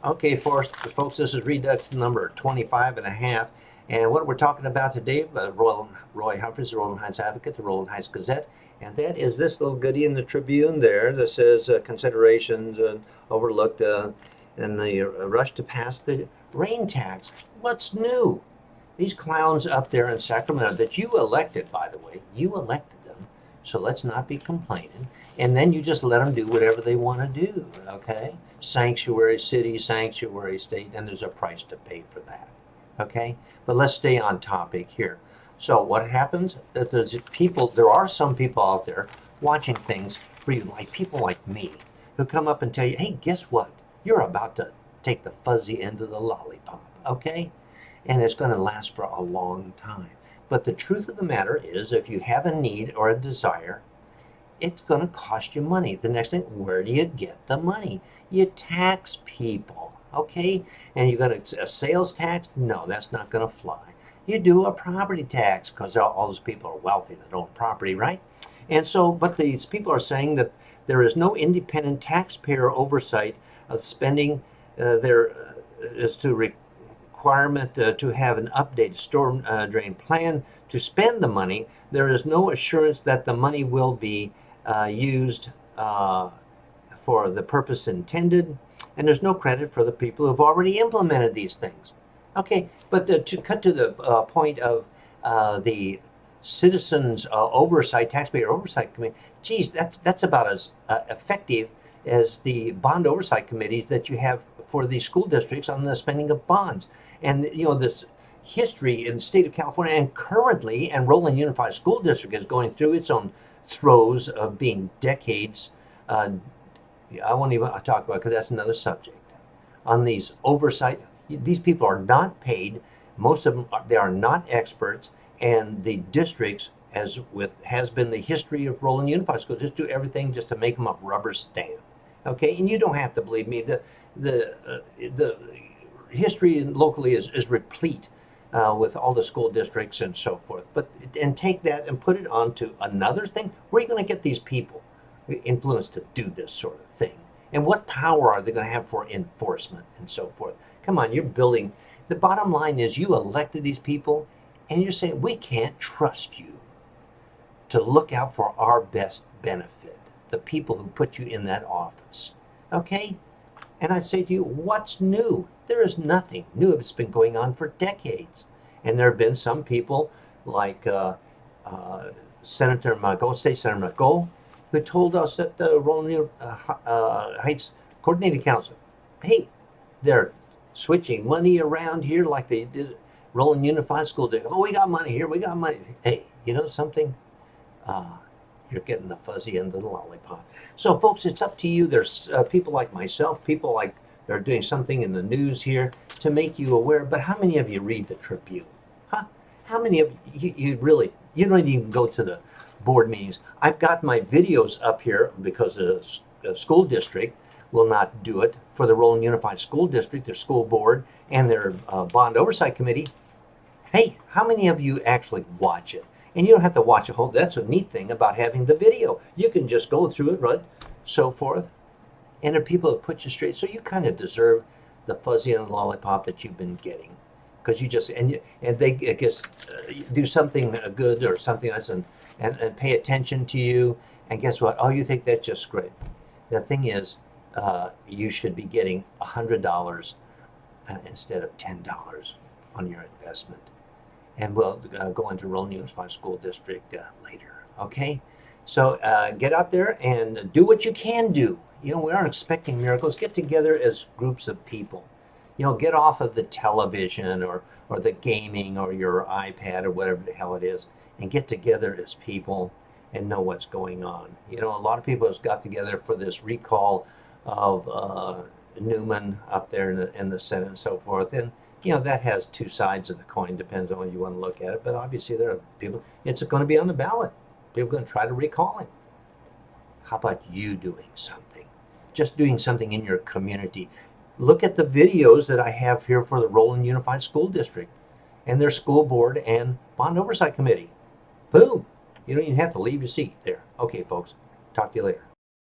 Okay, folks, this is reduction number 25 and a half. And what we're talking about today, Roy Humphreys, the Roland Heights Advocate, the Roland Heights Gazette, and that is this little goodie in the Tribune there that says considerations overlooked in the rush to pass the rain tax. What's new? These clowns up there in Sacramento that you elected, by the way, you elected them. So let's not be complaining. And then you just let them do whatever they want to do, okay? Sanctuary city, sanctuary state, and there's a price to pay for that, okay? But let's stay on topic here. So what happens? There are some people out there watching things for you, like people like me, who come up and tell you, hey, guess what? You're about to take the fuzzy end of the lollipop, okay? And it's going to last for a long time. But the truth of the matter is, if you have a need or a desire, it's going to cost you money. The next thing, where do you get the money? You tax people, okay? And you're going to, a sales tax? No, that's not going to fly. You do a property tax because all those people are wealthy that own property, right? And so, but these people are saying that there is no independent taxpayer oversight of spending as to requirement to have an updated storm drain plan to spend the money. There is no assurance that the money will be used for the purpose intended, and there's no credit for the people who've already implemented these things. Okay, but to cut to the point of the citizens oversight, taxpayer oversight committee, geez, that's about as effective as the bond oversight committees that you have for the school districts on the spending of bonds. And you know, this history in the state of California and currently, and Roland Unified School District is going through its own throes of being decades. I won't even talk about it because that's another subject. On these oversight, these people are not paid. Most of them, they are not experts, and the districts, as with has been the history of Roland Unified School, just do everything just to make them a rubber stamp. Okay, and you don't have to believe me. The history locally is replete with all the school districts and so forth. And take that and put it on to another thing. Where are you going to get these people influenced to do this sort of thing? And what power are they going to have for enforcement and so forth? Come on, you're building. The bottom line is you elected these people and you're saying we can't trust you to look out for our best benefit, the people who put you in that office. Okay? And I'd say to you, what's new? There is nothing new. It's been going on for decades. And there have been some people like Senator Margot, State Senator Margot, who told us that the Roland Heights Coordinating Council, hey, they're switching money around here like they did Roland Unified School District. Oh, we got money here, we got money. Hey, you know something? You're getting the fuzzy end of the lollipop. So, folks, it's up to you. There's people like myself, people like they're doing something in the news here to make you aware. But how many of you read the Tribune? Huh? How many of you really, you don't even go to the board meetings? I've got my videos up here because the school district will not do it for the Roland Unified School District, their school board, and their bond oversight committee. Hey, how many of you actually watch it? And you don't have to watch a whole, that's a neat thing about having the video. You can just go through it, right, so forth. And there are people that put you straight. So you kind of deserve the fuzzy and lollipop that you've been getting. Because you just, and they, I guess, do something good or something else and pay attention to you. And guess what? Oh, you think that's just great. The thing is, you should be getting $100 instead of $10 on your investment. And we'll go into Roland Unified School District later, okay? So get out there and do what you can do. You know, we aren't expecting miracles. Get together as groups of people. You know, get off of the television or the gaming or your iPad or whatever the hell it is and get together as people and know what's going on. You know, a lot of people have got together for this recall of Newman up there in the Senate and so forth. And you know, that has two sides of the coin, depends on how you want to look at it. But obviously there are people, it's going to be on the ballot. People are going to try to recall him. How about you doing something? Just doing something in your community. Look at the videos that I have here for the Roland Unified School District and their school board and bond oversight committee. Boom. You don't even have to leave your seat there. Okay, folks. Talk to you later.